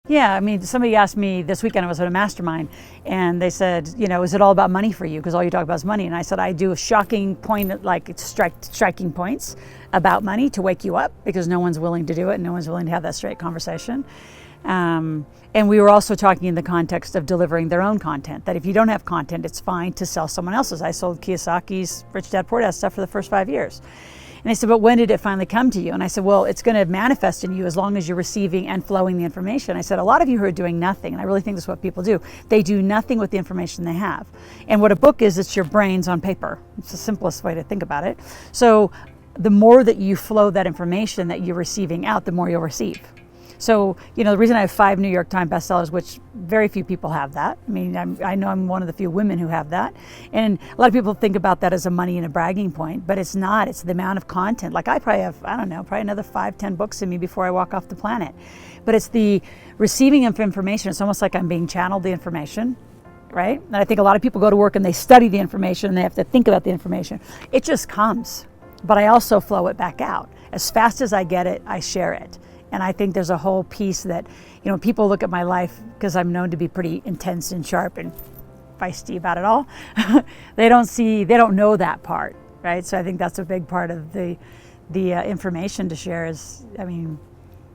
Yeah, I mean, somebody asked me this weekend, I was at a mastermind, and they said, you know, is it all about money for you? Because all you talk about is money. And I said, I do a shocking point, like striking points about money to wake you up, because no one's willing to do it. No one's willing to have that straight conversation. And we were also talking in the context of delivering their own content, that if you don't have content, it's fine to sell someone else's. I sold Kiyosaki's Rich Dad Poor Dad stuff for the first 5 years. And they said, but when did it finally come to you? And I said, well, it's going to manifest in you as long as you're receiving and flowing the information. I said, a lot of you who are doing nothing, and I really think this is what people do, they do nothing with the information they have. And what a book is, it's your brains on paper. It's the simplest way to think about it. So the more that you flow that information that you're receiving out, the more you'll receive. So, you know, the reason I have 5 New York Times bestsellers, which very few people have that. I mean, I know I'm one of the few women who have that. And a lot of people think about that as a money and a bragging point, but it's not. It's the amount of content. Like I probably have, I don't know, probably another 5-10 books in me before I walk off the planet. But it's the receiving of information. It's almost like I'm being channeled the information, right? And I think a lot of people go to work and they study the information and they have to think about the information. It just comes. But I also flow it back out. As fast as I get it, I share it. And I think there's a whole piece that, you know, people look at my life, because I'm known to be pretty intense and sharp and feisty about it all. They don't know that part, right? So I think that's a big part of the information to share is, I mean,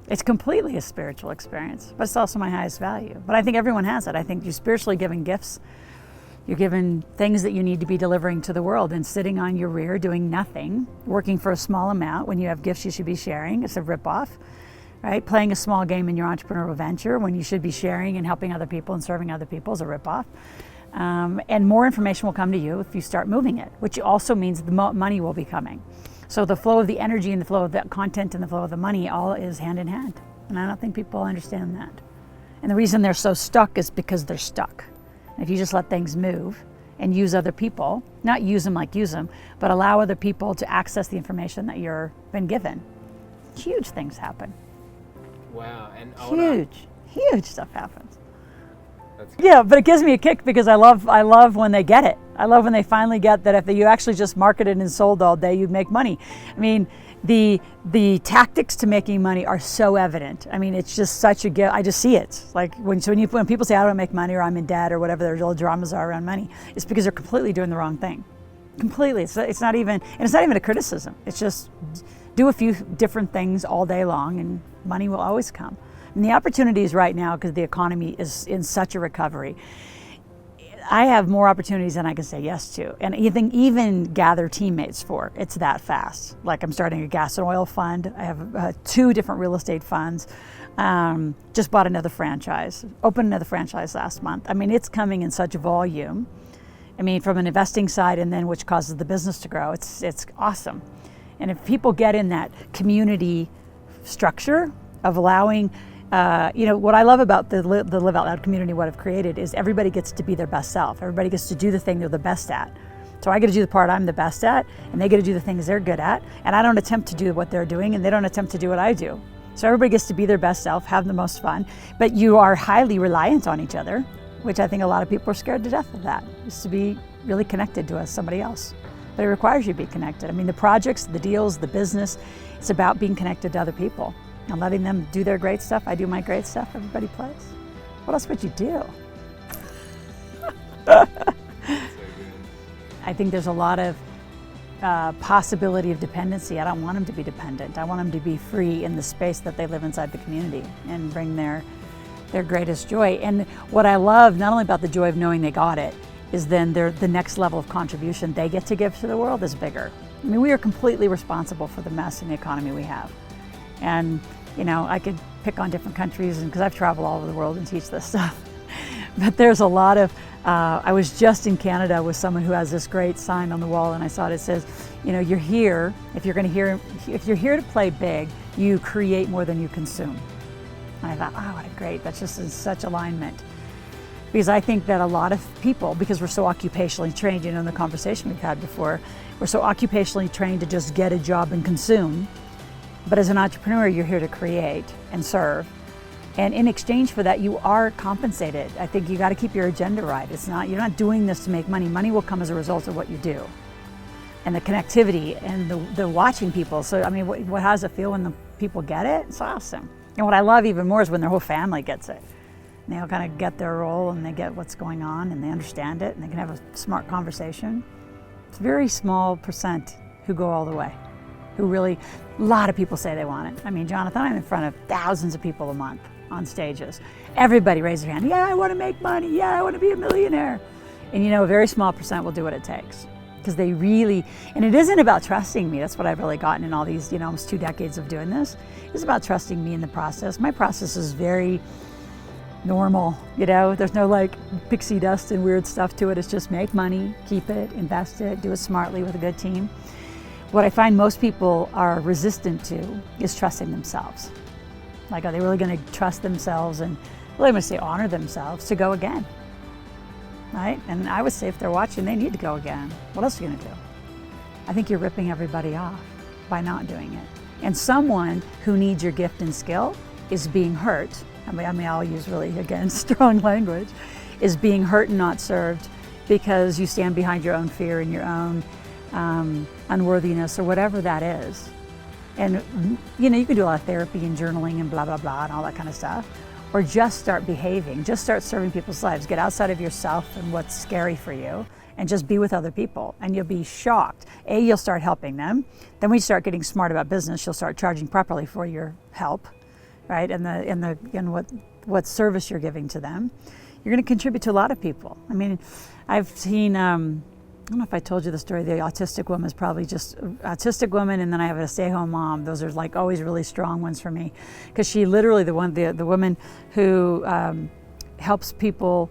it's completely a spiritual experience, but it's also my highest value. But I think everyone has it. I think you're spiritually given gifts. You're given things that you need to be delivering to the world, and sitting on your rear doing nothing, working for a small amount when you have gifts you should be sharing. It's a ripoff. Right? Playing a small game in your entrepreneurial venture when you should be sharing and helping other people and serving other people is a ripoff. And more information will come to you if you start moving it, which also means the money will be coming. So the flow of the energy and the flow of the content and the flow of the money all is hand in hand. And I don't think people understand that. And the reason they're so stuck is because they're stuck. And if you just let things move and use other people, not use them like use them, but allow other people to access the information that you've been given, huge things happen. Wow, and huge stuff happens. That's good. Yeah, but it gives me a kick because I love when they get it. I love when they finally get that if you actually just marketed and sold all day, you'd make money. I mean, the tactics to making money are so evident. I mean, it's just such a gift. I just see it. Like when people say I don't make money or I'm in debt or whatever their little dramas are around money, it's because they're completely doing the wrong thing. Completely. It's not even a criticism. It's just do a few different things all day long and money will always come. And the opportunities right now, because the economy is in such a recovery, I have more opportunities than I can say yes to, and even gather teammates for. It's that fast. Like I'm starting a gas and oil fund. I have 2 different real estate funds. Just bought another franchise, opened another franchise last month. I mean, it's coming in such volume. I mean, from an investing side, and then which causes the business to grow. It's awesome. And if people get in that community structure of allowing, what I love about the Live Out Loud community, what I've created, is everybody gets to be their best self. Everybody gets to do the thing they're the best at. So I get to do the part I'm the best at, and they get to do the things they're good at, and I don't attempt to do what they're doing, and they don't attempt to do what I do. So everybody gets to be their best self, have the most fun, but you are highly reliant on each other, which I think a lot of people are scared to death of that, is to be really connected to somebody else. But it requires you to be connected. I mean, the projects, the deals, the business, it's about being connected to other people and letting them do their great stuff. I do my great stuff, everybody plays. What else would you do? I think there's a lot of possibility of dependency. I don't want them to be dependent. I want them to be free in the space that they live inside the community and bring their greatest joy. And what I love, not only about the joy of knowing they got it, is then the next level of contribution they get to give to the world is bigger. I mean, we are completely responsible for the mess in the economy we have. And, I could pick on different countries, and because I've traveled all over the world and teach this stuff. But there's a lot of, I was just in Canada with someone who has this great sign on the wall, and I saw it says, you're here, if you're here to play big, you create more than you consume. And I thought, oh, what great, that's just in such alignment. Because I think that a lot of people, because we're so occupationally trained, in the conversation we've had before, we're so occupationally trained to just get a job and consume. But as an entrepreneur, you're here to create and serve. And in exchange for that, you are compensated. I think you got to keep your agenda right. You're not doing this to make money. Money will come as a result of what you do. And the connectivity and the watching people. So, I mean, how does it feel when the people get it? It's awesome. And what I love even more is when their whole family gets it. And they all kind of get their role and they get what's going on and they understand it and they can have a smart conversation. It's a very small percent who go all the way, who really, a lot of people say they want it. I mean, Jonathan, I'm in front of thousands of people a month on stages. Everybody raises their hand. Yeah, I want to make money. Yeah, I want to be a millionaire. And you know, a very small percent will do what it takes. Because they really, and it isn't about trusting me. That's what I've really gotten in all these, you know, almost 2 decades of doing this. It's about trusting me in the process. My process is very normal, you know, there's no like pixie dust and weird stuff to it. It's just make money, keep it, invest it, do it smartly with a good team. What I find most people are resistant to is trusting themselves. Like, are they really going to trust themselves and really, I'm going to say honor themselves to go again? Right? And I would say if they're watching, they need to go again. What else are you going to do? I think you're ripping everybody off by not doing it. And someone who needs your gift and skill is being hurt. I mean, I'll use really, again, strong language, is being hurt and not served because you stand behind your own fear and your own unworthiness or whatever that is. And, you know, you can do a lot of therapy and journaling and blah, blah, blah, and all that kind of stuff. Or just start behaving, just start serving people's lives. Get outside of yourself and what's scary for you and just be with other people and you'll be shocked. A, you'll start helping them. Then when you start getting smart about business, you'll start charging properly for your help, right? And what service you're giving to them. You're gonna contribute to a lot of people. I mean, I've seen, I don't know if I told you the story, the autistic woman is probably just autistic woman, and then I have a stay-home mom. Those are like always really strong ones for me, because she literally the woman who helps people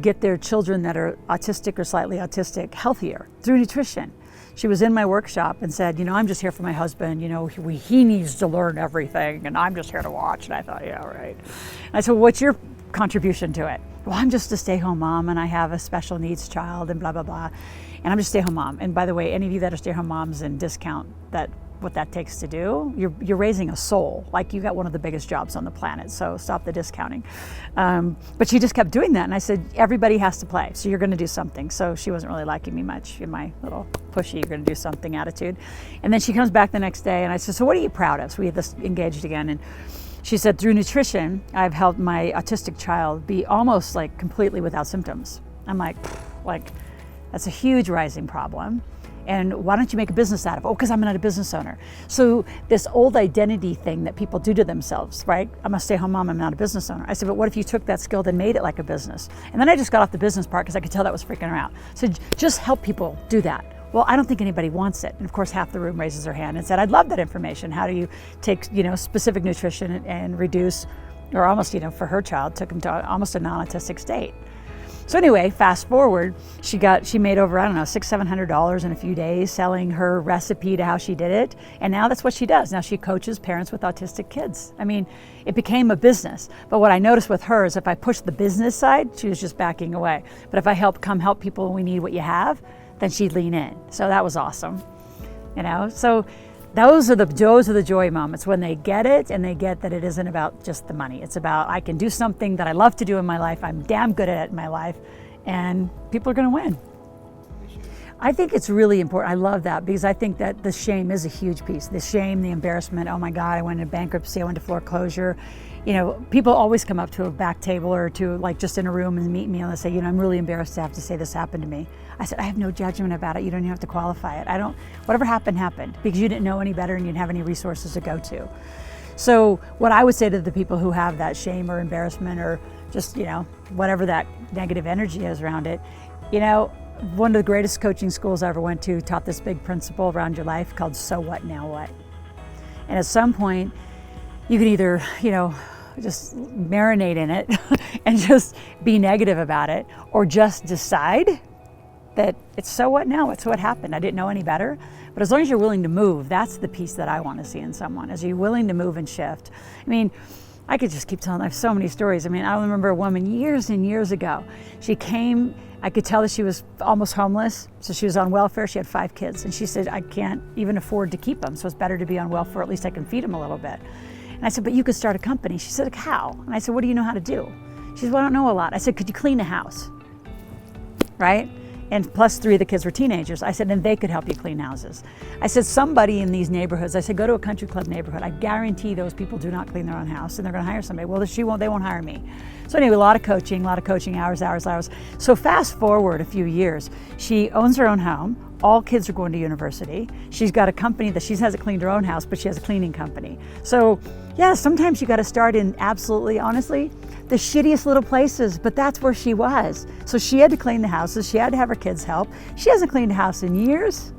get their children that are autistic or slightly autistic healthier through nutrition. She was in my workshop and said, you know, I'm just here for my husband, you know, he needs to learn everything and I'm just here to watch. And I thought, yeah, right. And I said, what's your contribution to it? Well, I'm just a stay-home mom and I have a special needs child and blah, blah, blah. And I'm just a stay-home mom. And by the way, any of you that are stay-home moms and discount what that takes to do, you're raising a soul. Like, you got one of the biggest jobs on the planet, so stop the discounting. But she just kept doing that. And I said, everybody has to play, so you're gonna do something. So she wasn't really liking me much in my little pushy, you're gonna do something attitude. And then she comes back the next day and I said, so what are you proud of? So we had this engaged again. And she said, through nutrition, I've helped my autistic child be almost like completely without symptoms. I'm like, that's a huge rising problem. And why don't you make a business out of it? Oh, because I'm not a business owner. So this old identity thing that people do to themselves, right? I'm a stay-home mom, I'm not a business owner. I said, but what if you took that skill and made it like a business? And then I just got off the business part because I could tell that was freaking her out. So just help people do that. Well, I don't think anybody wants it. And of course, half the room raises their hand and said, I'd love that information. How do you take, specific nutrition and reduce, or almost, for her child, took them to almost a non-autistic state. So anyway, fast forward, she made over, $600-700 in a few days selling her recipe to how she did it. And now that's what she does. Now she coaches parents with autistic kids. I mean, it became a business. But what I noticed with her is if I pushed the business side, she was just backing away. But if I come help people when we need what you have, then she'd lean in. So that was awesome. So those are the joy moments when they get it and they get that it isn't about just the money. It's about, I can do something that I love to do in my life. I'm damn good at it in my life, and people are going to win. I think it's really important. I love that because I think that the shame is a huge piece. The shame, the embarrassment. Oh my God, I went into bankruptcy. I went to foreclosure. People always come up to a back table or to just in a room and meet me and they say, I'm really embarrassed to have to say this happened to me. I said, I have no judgment about it. You don't even have to qualify it. Whatever happened, happened because you didn't know any better and you didn't have any resources to go to. So what I would say to the people who have that shame or embarrassment or just, whatever that negative energy is around it, one of the greatest coaching schools I ever went to taught this big principle around your life called so what, now what? And at some point, you can either, just marinate in it and just be negative about it, or just decide that it's so what now, it's what happened. I didn't know any better. But as long as you're willing to move, that's the piece that I want to see in someone, is you're willing to move and shift. I mean, I could just keep telling, I have so many stories. I mean, I remember a woman years and years ago. She came, I could tell that she was almost homeless. So she was on welfare, she had 5 kids. And she said, I can't even afford to keep them. So it's better to be on welfare, at least I can feed them a little bit. And I said, but you could start a company. She said, how? And I said, what do you know how to do? She said, well, I don't know a lot. I said, could you clean a house? Right? and plus 3 of the kids were teenagers. I said, and they could help you clean houses. I said, somebody in these neighborhoods, I said, go to a country club neighborhood. I guarantee those people do not clean their own house, and they're gonna hire somebody. Well, they won't hire me. So anyway, a lot of coaching, hours. So fast forward a few years, she owns her own home. All kids are going to university. She's got a company that she hasn't cleaned her own house, but she has a cleaning company. So yeah, sometimes you gotta start in absolutely, honestly, the shittiest little places, but that's where she was. So she had to clean the houses, she had to have her kids help. She hasn't cleaned a house in years.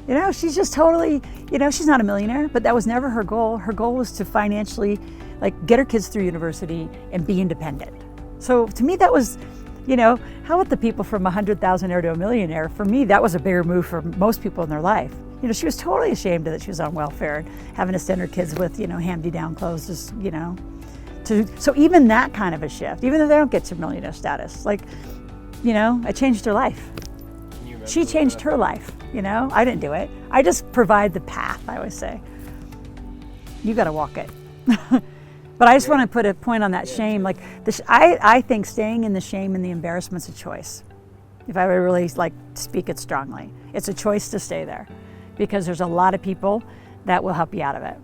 You know, she's just totally, you know, she's not a millionaire, but that was never her goal. Her goal was to financially, like, get her kids through university and be independent. So to me, that was, you know, how about the people from 100,000 to a millionaire? For me, that was a bigger move for most people in their life. You know, she was totally ashamed that she was on welfare and having to send her kids with, you know, handy-down clothes, just, you know. So even that kind of a shift, even though they don't get to millionaire status, like, you know, I changed her life. She changed her life, you know? I didn't do it. I just provide the path, I always say. You gotta walk it. But I just want to put a point on that shame. Like, I think staying in the shame and the embarrassment's a choice. If I would really, like, speak it strongly. It's a choice to stay there because there's a lot of people that will help you out of it.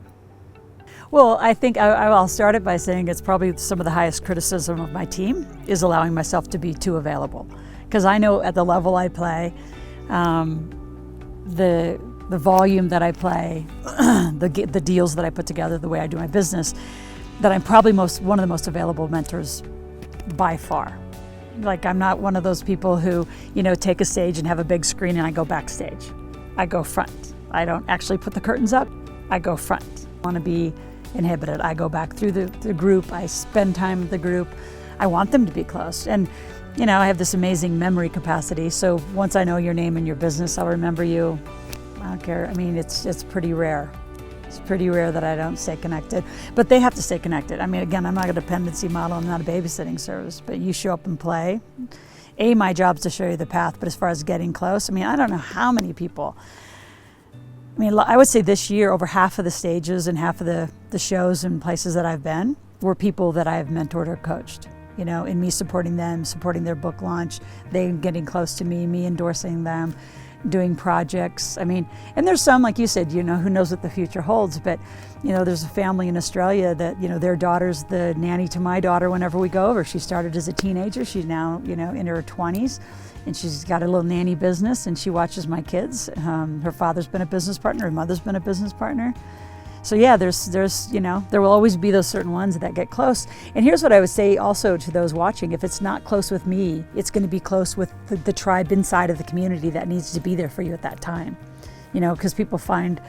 Well, I think I'll start it by saying it's probably some of the highest criticism of my team is allowing myself to be too available. Because I know at the level I play, the volume that I play, the deals that I put together, the way I do my business, that I'm probably one of the most available mentors by far. Like, I'm not one of those people who, you know, take a stage and have a big screen and I go backstage. I go front. I don't actually put the curtains up. I go front. I want to be inhibited. I go back through the group. I spend time with the group. I want them to be close. And, you know, I have this amazing memory capacity. So once I know your name and your business, I'll remember you. I don't care. I mean, it's pretty rare. It's pretty rare that I don't stay connected. But they have to stay connected. I mean, again, I'm not a dependency model. I'm not a babysitting service. But you show up and play. My job's to show you the path. But as far as getting close, I mean, I don't know how many people. I mean, I would say this year, over half of the stages and half of the shows and places that I've been were people that I have mentored or coached. You know, in me supporting them, supporting their book launch, they getting close to me endorsing them, doing projects. I mean, and there's some, like you said, you know, who knows what the future holds, but, you know, there's a family in Australia that, you know, their daughter's the nanny to my daughter whenever we go over. She started as a teenager. She's now, you know, in her 20s. And she's got a little nanny business and she watches my kids. Her father's been a business partner, her mother's been a business partner. So yeah, there's, you know, there will always be those certain ones that get close. And here's what I would say also to those watching, if it's not close with me, it's gonna be close with the tribe inside of the community that needs to be there for you at that time. You know, because people find,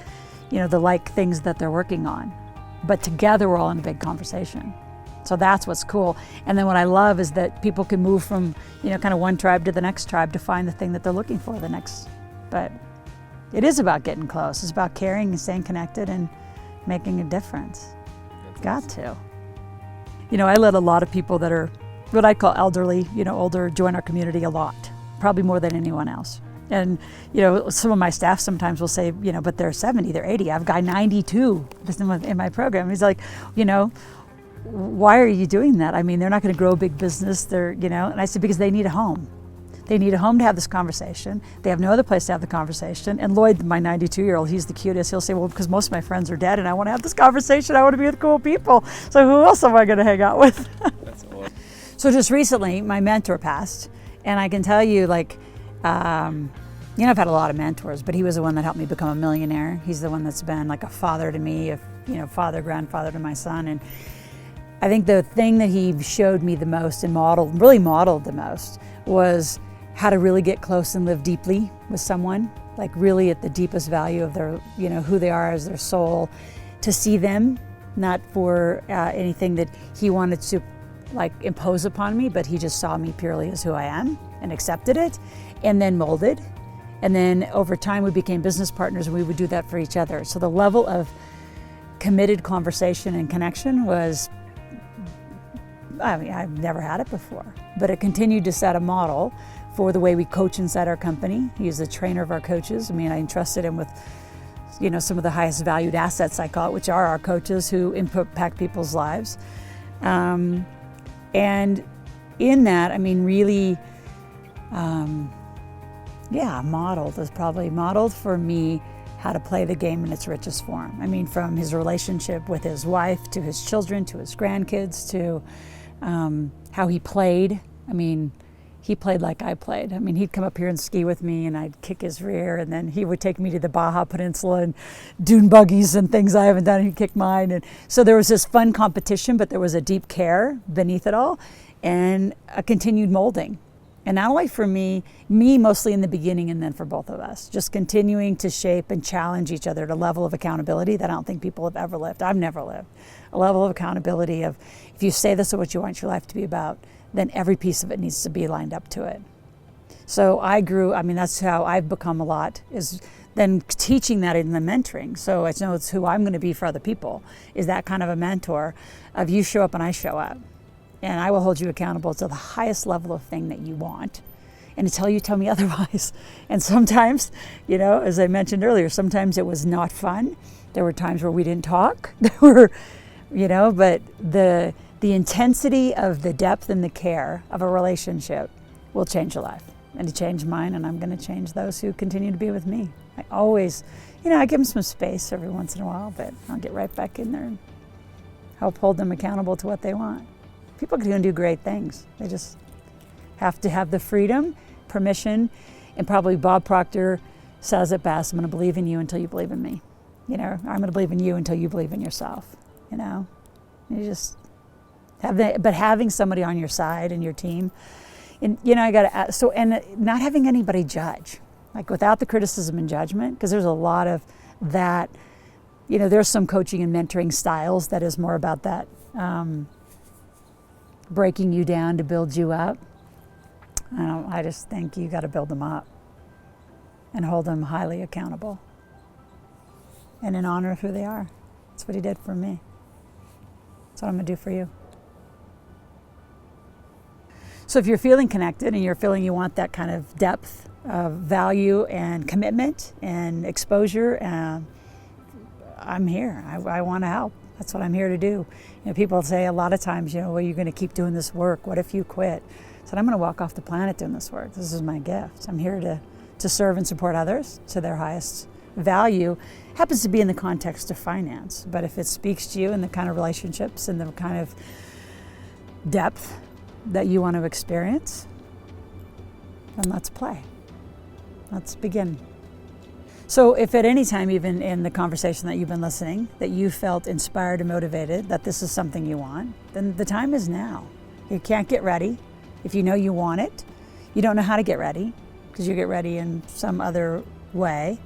you know, the like things that they're working on. But together we're all in a big conversation. So that's what's cool. And then what I love is that people can move from, you know, kind of one tribe to the next tribe to find the thing that they're looking for, the next. But it is about getting close. It's about caring and staying connected and making a difference. Got to. You know, I let a lot of people that are what I call elderly, you know, older, join our community a lot, probably more than anyone else. And, you know, some of my staff sometimes will say, you know, but they're 70, they're 80. I've got 92 in my program. He's like, you know, why are you doing that? I mean, they're not going to grow a big business. They're, you know, and I said, because they need a home. They need a home to have this conversation. They have no other place to have the conversation. And Lloyd, my 92-year-old, he's the cutest. He'll say, well, because most of my friends are dead and I want to have this conversation. I want to be with cool people. So who else am I going to hang out with? That's awesome. So just recently, my mentor passed. And I can tell you, like, you know, I've had a lot of mentors, but he was the one that helped me become a millionaire. He's the one that's been like a father to me, you know, father, grandfather to my son. And I think the thing that he showed me the most and really modeled the most was how to really get close and live deeply with someone, like really at the deepest value of their, you know, who they are as their soul, to see them, not for anything that he wanted to like impose upon me, but he just saw me purely as who I am and accepted it and then molded. And then over time we became business partners and we would do that for each other. So the level of committed conversation and connection was, I mean, I've never had it before, but it continued to set a model for the way we coach inside our company. He's the trainer of our coaches. I mean, I entrusted him with, you know, some of the highest valued assets, I call it, which are our coaches who impact people's lives. And in that, I mean, really Yeah, modeled is probably modeled for me how to play the game in its richest form. I mean, from his relationship with his wife to his children to his grandkids to how he played. I mean, he played like I played. I mean, he'd come up here and ski with me and I'd kick his rear, and then he would take me to the Baja Peninsula and dune buggies and things I haven't done, and he'd kick mine. And so there was this fun competition, but there was a deep care beneath it all and a continued molding. And not only for me mostly in the beginning, and then for both of us, just continuing to shape and challenge each other at a level of accountability that I don't think people have ever lived. I've never lived. A level of accountability of, if you say this is what you want your life to be about, then every piece of it needs to be lined up to it. So that's how I've become a lot, is then teaching that in the mentoring. So I know it's who I'm going to be for other people, is that kind of a mentor of you show up and I show up. And I will hold you accountable to the highest level of thing that you want, and until you tell me otherwise. And sometimes, as I mentioned earlier, sometimes it was not fun. There were times where we didn't talk. But the intensity of the depth and the care of a relationship will change your life. And it changed mine, and I'm going to change those who continue to be with me. I always, I give them some space every once in a while, but I'll get right back in there and help hold them accountable to what they want. People can do great things. They just have to have the freedom, permission, and probably Bob Proctor says it best, I'm going to believe in you until you believe in me. I'm going to believe in you until you believe in yourself. You just have that, but having somebody on your side and your team, and and not having anybody judge, like without the criticism and judgment, because there's a lot of that. There's some coaching and mentoring styles that is more about that. Breaking you down to build you up. I just think you got to build them up and hold them highly accountable and in honor of who they are. That's what he did for me. That's what I'm going to do for you. So if you're feeling connected and you're feeling you want that kind of depth of value and commitment and exposure, I'm here. I want to help. That's what I'm here to do. People say a lot of times, well, you're going to keep doing this work. What if you quit? I said, I'm going to walk off the planet doing this work. This is my gift. I'm here to serve and support others to their highest value. Happens to be in the context of finance, but if it speaks to you in the kind of relationships and the kind of depth that you want to experience, then let's play. Let's begin. So if at any time, even in the conversation that you've been listening, that you felt inspired and motivated, that this is something you want, then the time is now. You can't get ready. If you know you want it, you don't know how to get ready, because you get ready in some other way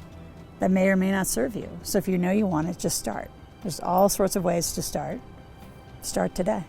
that may or may not serve you. So if you know you want it, just start. There's all sorts of ways to start. Start today.